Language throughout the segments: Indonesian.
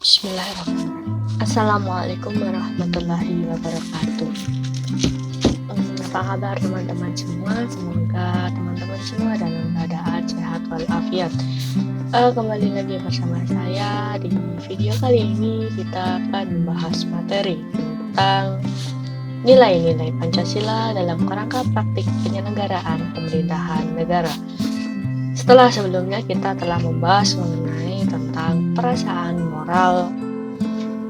Bismillahirrahmanirrahim. Assalamualaikum warahmatullahi wabarakatuh. Apa kabar teman-teman semua? Semoga teman-teman semua dalam keadaan sehat walafiat. Kembali lagi bersama saya. Di video kali ini kita akan membahas materi tentang nilai-nilai Pancasila dalam kerangka praktik penyelenggaraan pemerintahan negara. Setelah sebelumnya kita telah membahas mengenai tentang perasaan moral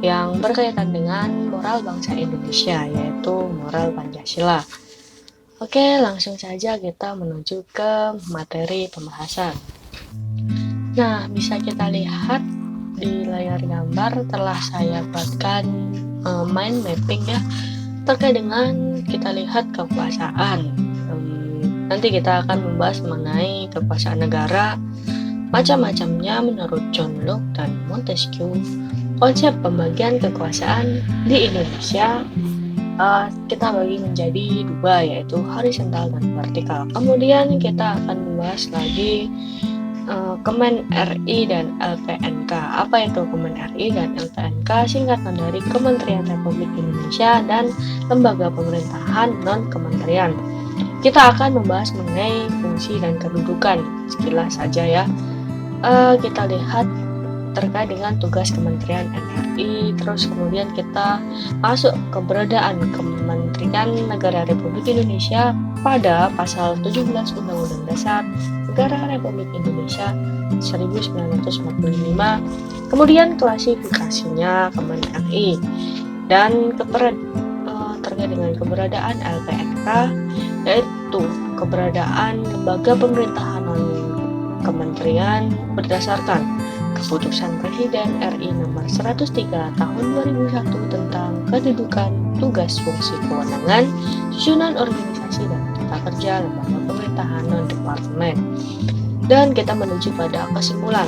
yang berkaitan dengan moral bangsa Indonesia, yaitu moral Pancasila. Oke, langsung saja kita menuju ke materi pembahasan. Nah, bisa kita lihat di layar gambar telah saya buatkan mind mapping ya, terkait dengan kita lihat kekuasaan. Nanti kita akan membahas mengenai kekuasaan negara, macam-macamnya menurut John Locke dan Montesquieu. Konsep pembagian kekuasaan di Indonesia kita bagi menjadi dua, yaitu horizontal dan vertikal. Kemudian kita akan membahas lagi Kemen RI dan LPNK. Apa itu Kemen RI dan LPNK? Singkatan dari Kementerian Republik Indonesia dan lembaga pemerintahan non-kementerian. Kita akan membahas mengenai fungsi dan kedudukan sekilas saja ya. Kita lihat terkait dengan tugas Kementerian NRI, terus kemudian kita masuk keberadaan Kementerian Negara Republik Indonesia pada pasal 17 Undang-Undang Dasar Negara Republik Indonesia 1945, kemudian klasifikasinya Kemen RI dan terkait dengan keberadaan LPNK, yaitu keberadaan lembaga pemerintahan non-kementerian berdasarkan Keputusan Presiden RI nomor 103 tahun 2001 tentang kedudukan, tugas, fungsi, kewenangan, susunan organisasi dan tata kerja lembaga pemerintahan non-departemen. Dan kita menuju pada kesimpulan.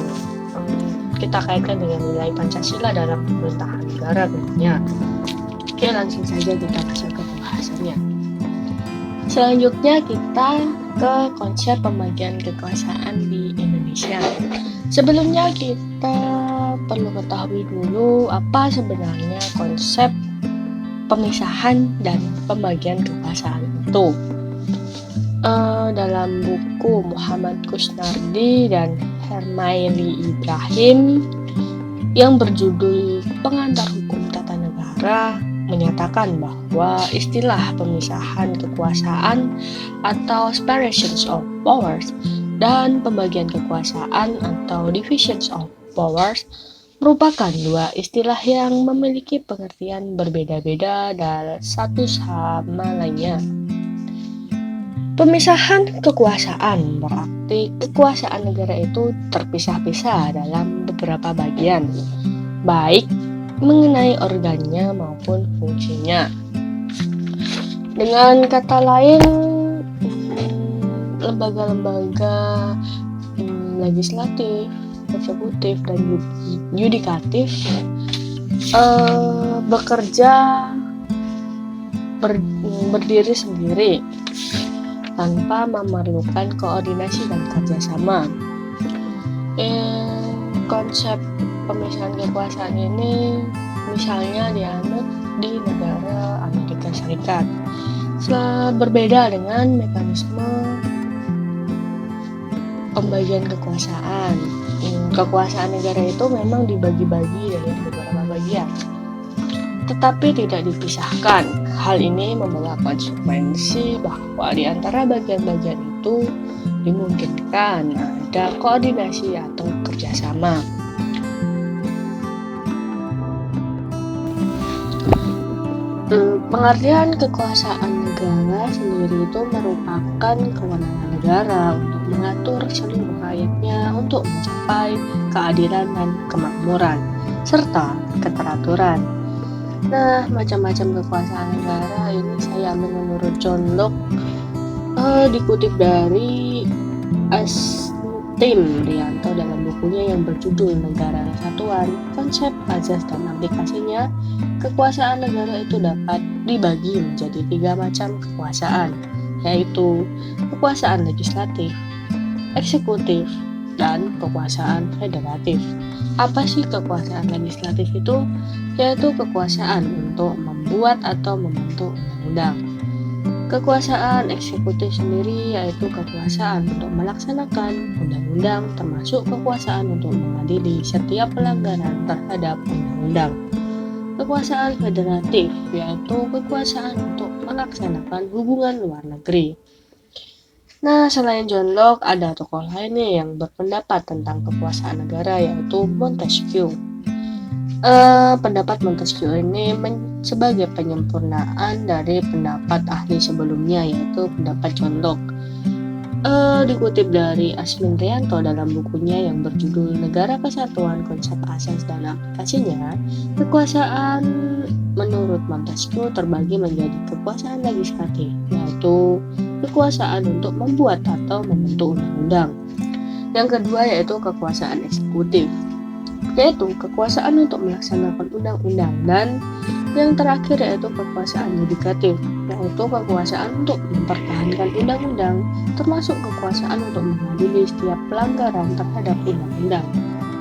Kita kaitkan dengan nilai Pancasila dalam pemerintahan negara tentunya. Oke, langsung saja kita masuk ke pembahasannya. Selanjutnya kita ke konsep pembagian kekuasaan di Indonesia. Sebelumnya kita perlu ketahui dulu apa sebenarnya konsep pemisahan dan pembagian kekuasaan itu. Dalam buku Muhammad Kusnardi dan Hermaili Ibrahim yang berjudul Pengantar Hukum Tata Negara menyatakan bahwa istilah pemisahan kekuasaan atau separations of powers dan pembagian kekuasaan atau divisions of powers merupakan dua istilah yang memiliki pengertian berbeda-beda dari satu sama lainnya. Pemisahan kekuasaan berarti kekuasaan negara itu terpisah-pisah dalam beberapa bagian, baik mengenai organnya maupun fungsinya. Dengan kata lain, lembaga-lembaga legislatif, eksekutif, dan yudikatif bekerja berdiri sendiri tanpa memerlukan koordinasi dan kerjasama. Konsep pemisahan kekuasaan ini misalnya dianut di negara Amerika Serikat. Berbeda dengan mekanisme pembagian kekuasaan. Kekuasaan negara itu memang dibagi-bagi dalam beberapa bagian, tetapi tidak dipisahkan. Hal ini membawa konsekuensi bahwa di antara bagian-bagian itu dimungkinkan ada koordinasi atau kerjasama. Pengertian kekuasaan negara sendiri itu merupakan kewenangan negara untuk mengatur seluruh rakyatnya untuk mencapai keadilan dan kemakmuran, serta keteraturan. Nah, macam-macam kekuasaan negara ini saya ambil menurut John Locke, dikutip dari Tim Rianto dalam bukunya yang berjudul Negara Kesatuan, Konsep Azas dan Aplikasinya. Kekuasaan negara itu dapat dibagi menjadi 3 macam kekuasaan, yaitu kekuasaan legislatif, eksekutif, dan kekuasaan federatif. Apa sih kekuasaan legislatif itu? Yaitu kekuasaan untuk membuat atau membentuk undang-undang. Kekuasaan eksekutif sendiri yaitu kekuasaan untuk melaksanakan undang-undang, termasuk kekuasaan untuk mengadili setiap pelanggaran terhadap undang-undang. Kekuasaan federatif yaitu kekuasaan untuk melaksanakan hubungan luar negeri. Nah, selain John Locke, ada tokoh lain nih yang berpendapat tentang kekuasaan negara yaitu Montesquieu. Pendapat Montesquieu ini sebagai penyempurnaan dari pendapat ahli sebelumnya yaitu pendapat John Locke. Dikutip dari Asmin Rianto dalam bukunya yang berjudul Negara Kesatuan Konsep Asas dan Aplikasinya, kekuasaan menurut Montesquieu terbagi menjadi kekuasaan legislatif, yaitu kekuasaan untuk membuat atau membentuk undang-undang. Yang kedua yaitu kekuasaan eksekutif, yaitu kekuasaan untuk melaksanakan undang-undang, dan yang terakhir yaitu kekuasaan yudikatif, yaitu kekuasaan untuk mempertahankan undang-undang, termasuk kekuasaan untuk mengadili setiap pelanggaran terhadap undang-undang.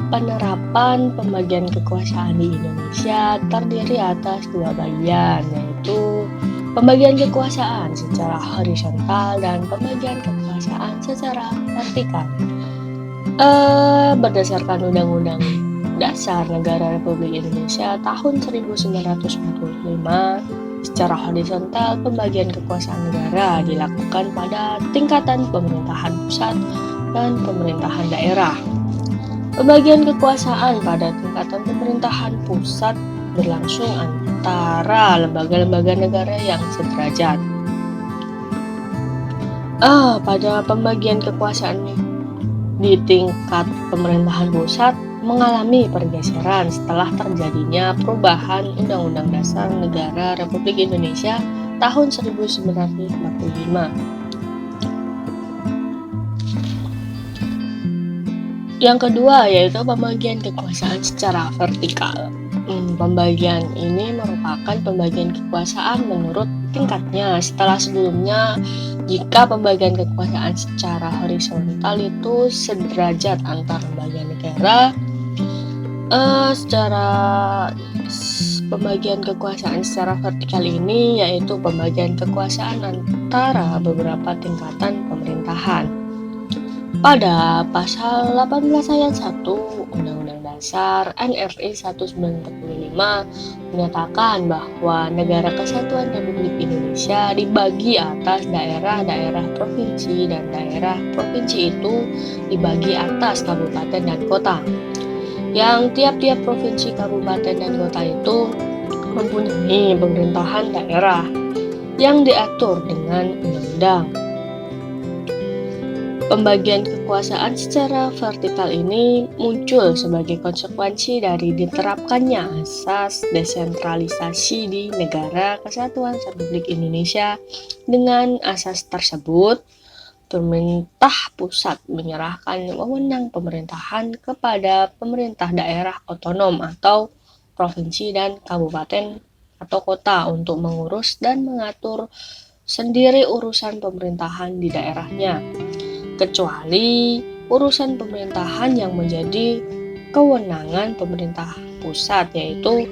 Penerapan pembagian kekuasaan di Indonesia terdiri atas dua bagian, yaitu pembagian kekuasaan secara horizontal dan pembagian kekuasaan secara vertikal. Berdasarkan Undang-Undang Dasar Negara Republik Indonesia tahun 1945, secara horizontal pembagian kekuasaan negara dilakukan pada tingkatan pemerintahan pusat dan pemerintahan daerah. Pembagian kekuasaan pada tingkatan pemerintahan pusat berlangsung antara lembaga-lembaga negara yang sederajat. Pada pembagian kekuasaan di tingkat pemerintahan pusat mengalami pergeseran setelah terjadinya perubahan Undang-Undang Dasar Negara Republik Indonesia tahun 1945. Yang kedua yaitu pembagian kekuasaan secara vertikal. Pembagian ini merupakan pembagian kekuasaan menurut tingkatnya. Setelah sebelumnya, jika pembagian kekuasaan secara horizontal itu sederajat antar lembaga negara, secara pembagian kekuasaan secara vertikal ini yaitu pembagian kekuasaan antara beberapa tingkatan pemerintahan. Pada pasal 18 ayat 1 Undang-Undang Dasar NRI 1945 menyatakan bahwa Negara Kesatuan Republik Indonesia dibagi atas daerah-daerah provinsi, dan daerah provinsi itu dibagi atas kabupaten dan kota. Yang tiap-tiap provinsi, kabupaten, dan kota itu mempunyai pemerintahan daerah yang diatur dengan undang-undang. Pembagian kekuasaan secara vertikal ini muncul sebagai konsekuensi dari diterapkannya asas desentralisasi di Negara Kesatuan Republik Indonesia. Dengan asas tersebut, pemerintah pusat menyerahkan wewenang pemerintahan kepada pemerintah daerah otonom atau provinsi dan kabupaten atau kota untuk mengurus dan mengatur sendiri urusan pemerintahan di daerahnya, kecuali urusan pemerintahan yang menjadi kewenangan pemerintah pusat, yaitu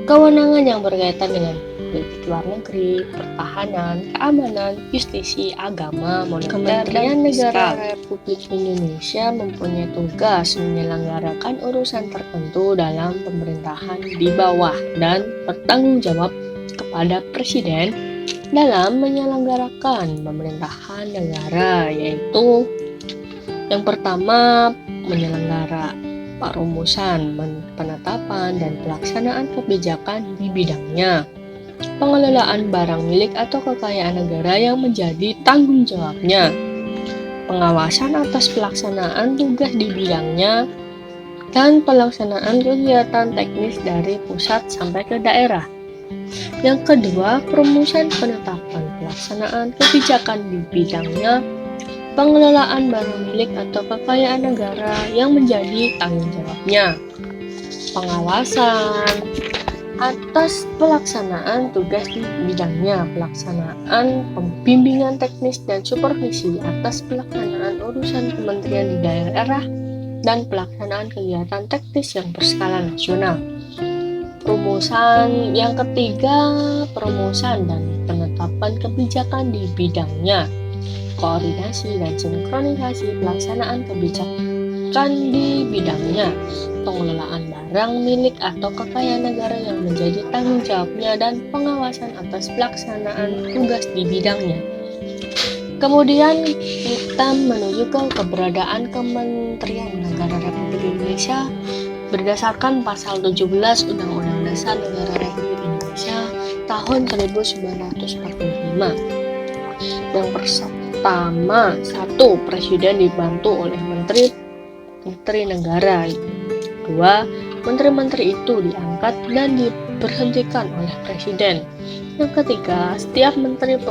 kewenangan yang berkaitan dengan politik luar negeri, pertahanan, keamanan, justisi, agama, moneter, dan Negara Republik Indonesia mempunyai tugas menyelenggarakan urusan tertentu dalam pemerintahan di bawah dan bertanggung jawab kepada Presiden dalam menyelenggarakan pemerintahan negara, yaitu yang pertama menyelenggara perumusan, penetapan, dan pelaksanaan kebijakan di bidangnya, pengelolaan barang milik atau kekayaan negara yang menjadi tanggung jawabnya, pengawasan atas pelaksanaan tugas di bidangnya, dan pelaksanaan kegiatan teknis dari pusat sampai ke daerah. Yang kedua, perumusan, penetapan, pelaksanaan kebijakan di bidangnya, pengelolaan barang milik atau kekayaan negara yang menjadi tanggung jawabnya, pengawasan atas pelaksanaan tugas di bidangnya, pelaksanaan pembimbingan teknis dan supervisi atas pelaksanaan urusan kementerian di daerah dan pelaksanaan kegiatan teknis yang berskala nasional. Perumusan yang ketiga, perumusan dan penetapan kebijakan di bidangnya, koordinasi dan sinkronisasi pelaksanaan kebijakan di bidangnya, pengelolaan barang milik atau kekayaan negara yang menjadi tanggung jawabnya dan pengawasan atas pelaksanaan tugas di bidangnya. Kemudian kita menuju ke keberadaan Kementerian Negara Republik Indonesia berdasarkan pasal 17 Undang-Undang Dasar Negara Republik Indonesia tahun 1945. Yang pertama, 1. Presiden dibantu oleh menteri negara. 2. Menteri-menteri itu diangkat dan diberhentikan oleh presiden. Yang ketiga, setiap menteri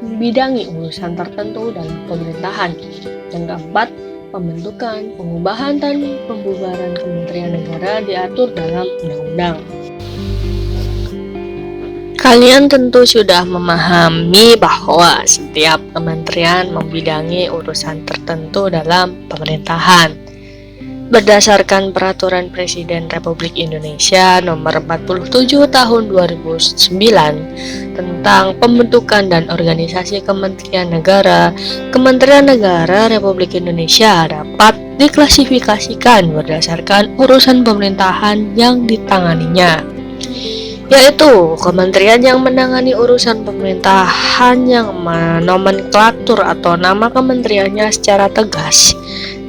membidangi urusan tertentu dalam pemerintahan. Yang keempat, pembentukan, pengubahan, dan pembubaran kementerian negara diatur dalam undang-undang. Kalian tentu sudah memahami bahwa setiap kementerian membidangi urusan tertentu dalam pemerintahan. Berdasarkan Peraturan Presiden Republik Indonesia Nomor 47 Tahun 2009 tentang pembentukan dan organisasi Kementerian Negara, Kementerian Negara Republik Indonesia dapat diklasifikasikan berdasarkan urusan pemerintahan yang ditanganinya, yaitu kementerian yang menangani urusan pemerintahan yang nomenklatur atau nama kementeriannya secara tegas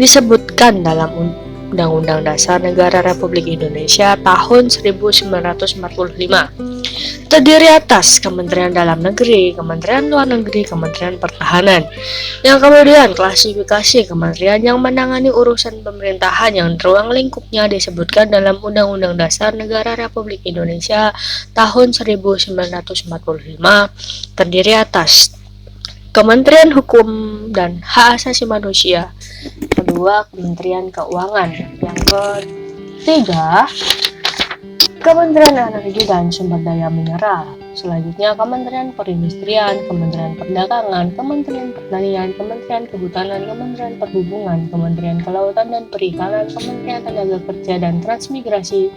disebutkan dalam Undang-Undang Dasar Negara Republik Indonesia tahun 1945. Terdiri atas Kementerian Dalam Negeri, Kementerian Luar Negeri, Kementerian Pertahanan. Yang kemudian klasifikasi kementerian yang menangani urusan pemerintahan yang ruang lingkupnya disebutkan dalam Undang-Undang Dasar Negara Republik Indonesia tahun 1945 terdiri atas Kementerian Hukum dan Hak Asasi Manusia. Kedua, Kementerian Keuangan. Yang ketiga, Kementerian Energi dan Sumber Daya Mineral. Selanjutnya, Kementerian Perindustrian, Kementerian Perdagangan, Kementerian Pertanian, Kementerian Kehutanan, Kementerian Perhubungan, Kementerian Kelautan dan Perikanan, Kementerian Tenaga Kerja dan Transmigrasi,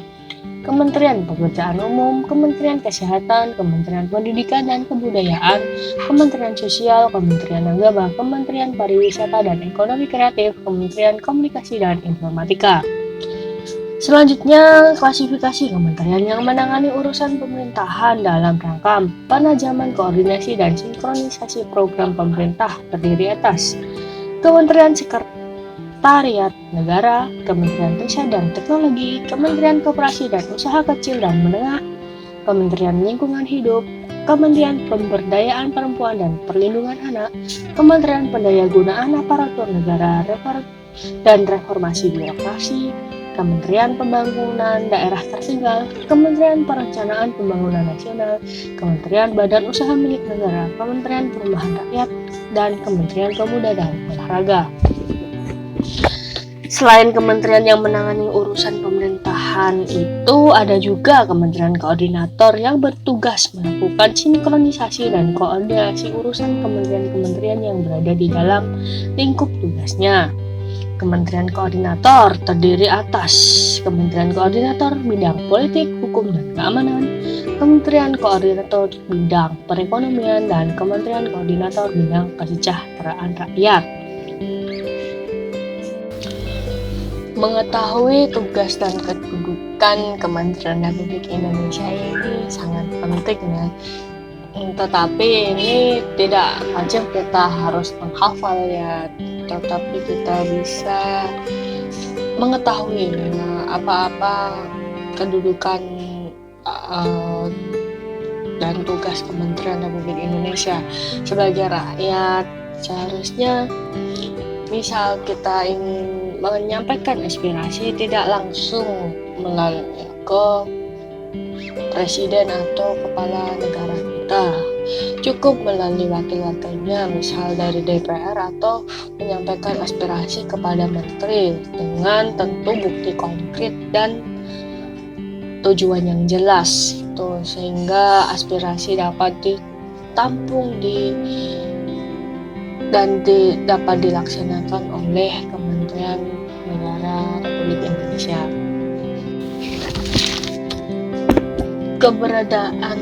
Kementerian Pekerjaan Umum, Kementerian Kesehatan, Kementerian Pendidikan dan Kebudayaan, Kementerian Sosial, Kementerian Agama, Kementerian Pariwisata dan Ekonomi Kreatif, Kementerian Komunikasi dan Informatika. Selanjutnya, klasifikasi kementerian yang menangani urusan pemerintahan dalam rangka penajaman koordinasi dan sinkronisasi program pemerintah terdiri atas Kementerian Sekretariat Negara, Kementerian Riset dan Teknologi, Kementerian Koperasi dan Usaha Kecil dan Menengah, Kementerian Lingkungan Hidup, Kementerian Pemberdayaan Perempuan dan Perlindungan Anak, Kementerian Pendayagunaan Aparatur Negara dan Reformasi Birokrasi, Kementerian Pembangunan Daerah Tertinggal, Kementerian Perencanaan Pembangunan Nasional, Kementerian Badan Usaha Milik Negara, Kementerian Perumahan Rakyat, dan Kementerian Pemuda dan Olahraga. Selain kementerian yang menangani urusan pemerintahan itu, ada juga kementerian koordinator yang bertugas melakukan sinkronisasi dan koordinasi urusan kementerian-kementerian yang berada di dalam lingkup tugasnya. Kementerian Koordinator terdiri atas Kementerian Koordinator Bidang Politik, Hukum, dan Keamanan, Kementerian Koordinator Bidang Perekonomian, dan Kementerian Koordinator Bidang Kesejahteraan Rakyat. Mengetahui tugas dan kedudukan Kementerian Republik Indonesia ini sangat penting ya. Tetapi ini tidak saja kita harus menghafal ya, tetapi kita bisa mengetahui apa-apa kedudukan dan tugas Kementerian Republik Indonesia sebagai rakyat. Seharusnya misal kita ingin menyampaikan aspirasi tidak langsung melalui ke presiden atau kepala negara kita, cukup melalui wakil-wakilnya, misal dari DPR, atau menyampaikan aspirasi kepada menteri dengan tentu bukti konkret dan tujuan yang jelas, sehingga aspirasi dapat ditampung dan dapat dilaksanakan oleh Kementerian Negara Indonesia. Keberadaan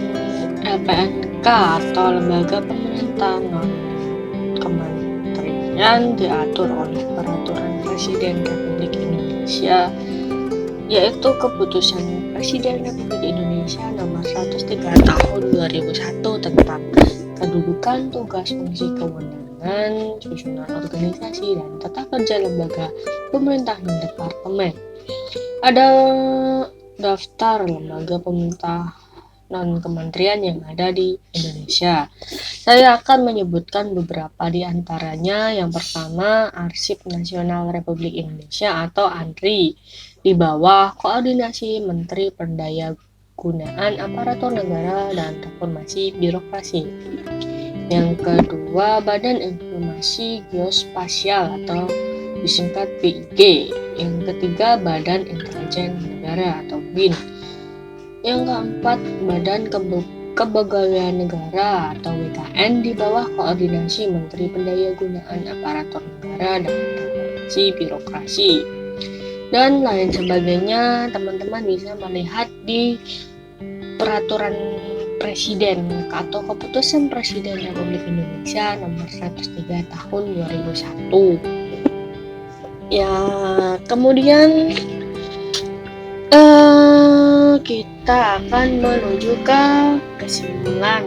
LPNK atau Lembaga Pemerintahan Non-Kementerian diatur oleh Peraturan Presiden Republik Indonesia, yaitu Keputusan Presiden Republik Indonesia Nomor 103 Tahun 2001 tentang kedudukan, tugas, fungsi, kewenangan, susunan organisasi, dan tata kerja lembaga pemerintah dan departemen. Ada daftar lembaga pemerintah non-kementerian yang ada di Indonesia. Saya akan menyebutkan beberapa di antaranya. Yang pertama, Arsip Nasional Republik Indonesia atau ANRI, di bawah koordinasi Menteri Pendayagunaan Aparatur Negara dan Reformasi Birokrasi. Yang kedua, Badan Informasi Geospasial atau disingkat BIG. Yang ketiga, Badan Intelijen Negara atau BIN. Yang keempat, Badan Kepegawaian Negara atau BKN, di bawah koordinasi Menteri Pendayagunaan Aparatur Negara dan Reformasi Birokrasi. Dan lain sebagainya, teman-teman bisa melihat di Peraturan Presiden atau Keputusan Presiden Republik Indonesia Nomor 103 Tahun 2001. Ya, kemudian kita akan menuju ke kesimpulan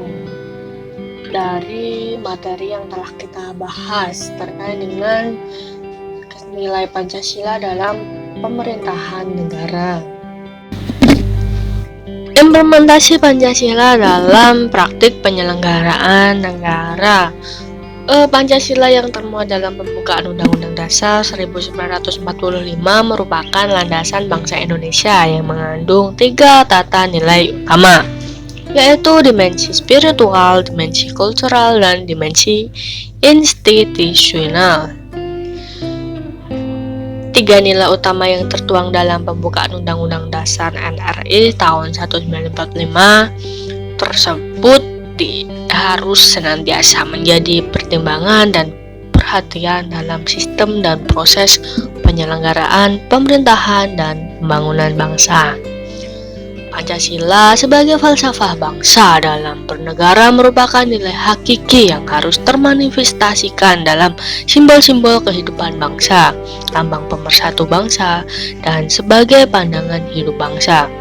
dari materi yang telah kita bahas terkait dengan nilai Pancasila dalam pemerintahan negara. Implementasi Pancasila dalam praktik penyelenggaraan negara. Pancasila yang termuat dalam pembukaan Undang-Undang Dasar 1945 merupakan landasan bangsa Indonesia yang mengandung 3 tata nilai utama, yaitu dimensi spiritual, dimensi kultural, dan dimensi institusional. 3 nilai utama yang tertuang dalam pembukaan Undang-Undang Dasar NRI tahun 1945 tersebut harus senantiasa menjadi pertimbangan dan perhatian dalam sistem dan proses penyelenggaraan pemerintahan dan pembangunan bangsa. Pancasila sebagai falsafah bangsa dalam bernegara merupakan nilai hakiki yang harus termanifestasikan dalam simbol-simbol kehidupan bangsa, lambang pemersatu bangsa, dan sebagai pandangan hidup bangsa.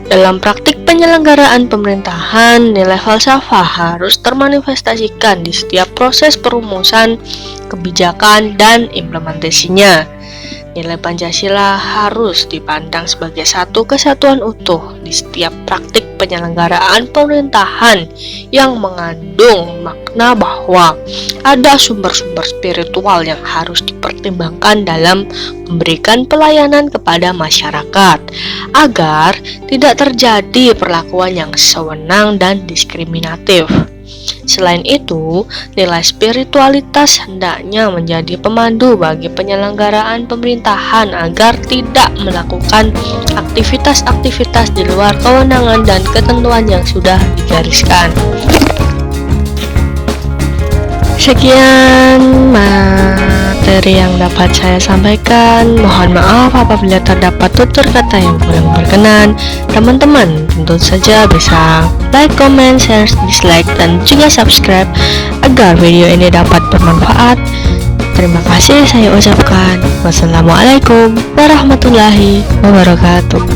Dalam praktik penyelenggaraan pemerintahan, nilai falsafah harus termanifestasikan di setiap proses perumusan kebijakan dan implementasinya. Nilai Pancasila harus dipandang sebagai satu kesatuan utuh di setiap praktik penyelenggaraan pemerintahan yang mengandung makna bahwa ada sumber-sumber spiritual yang harus dipertimbangkan dalam memberikan pelayanan kepada masyarakat agar tidak terjadi perlakuan yang sewenang dan diskriminatif. Selain itu, nilai spiritualitas hendaknya menjadi pemandu bagi penyelenggaraan pemerintahan agar tidak melakukan aktivitas-aktivitas di luar kewenangan dan ketentuan yang sudah digariskan. Sekian materi yang dapat saya sampaikan. Mohon maaf apabila terdapat tutur kata yang kurang berkenan. Teman-teman tentu saja bisa like, comment, share, dislike, dan juga subscribe agar video ini dapat bermanfaat. Terima kasih saya ucapkan. Wassalamualaikum warahmatullahi wabarakatuh.